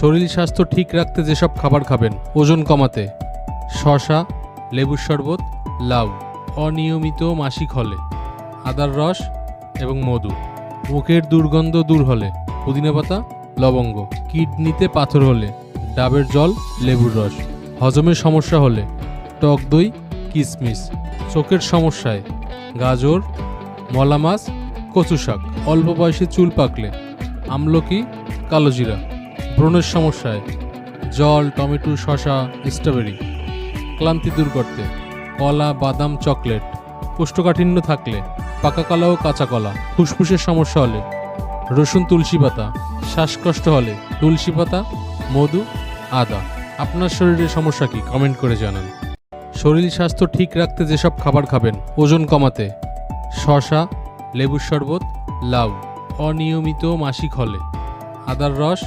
শরীর স্বাস্থ্য ঠিক রাখতে যেসব খাবার খাবেন ওজন কমাতে: শসা, লেবুর শরবত, লাউ। অনিয়মিত মাসিক হলে আদার রস এবং মধু। মুখের দুর্গন্ধ দূর হলে পুদিনা পাতা, লবঙ্গ। কিডনিতে পাথর হলে ডাবের জল, লেবুর রস। হজমের সমস্যা হলে টক দই, কিশমিশ। চোখের সমস্যায় গাজর, মলা মাছ, কচু শাক। অল্প বয়সে চুল পাকলে আমলকি, কালোজিরা। ব্রণের সমস্যায় জল, টমেটো, শসা, স্ট্রবেরি। ক্লান্তি দূর করতে কলা, বাদাম, চকলেট। কোষ্ঠকাঠিন্য থাকলে পাকা কলা ও কাঁচা কলা। ফুসফুসের সমস্যা হলে রসুন, তুলসী পাতা। শ্বাসকষ্ট হলে তুলসী পাতা, মধু, আদা। আপনার শরীরের সমস্যা কি কমেন্ট করে জানান। শরীর স্বাস্থ্য ঠিক রাখতে যেসব খাবার খাবেন ওজন কমাতে: শসা, লেবুর শরবত, লাউ। অনিয়মিত মাসিক হলে আদার রস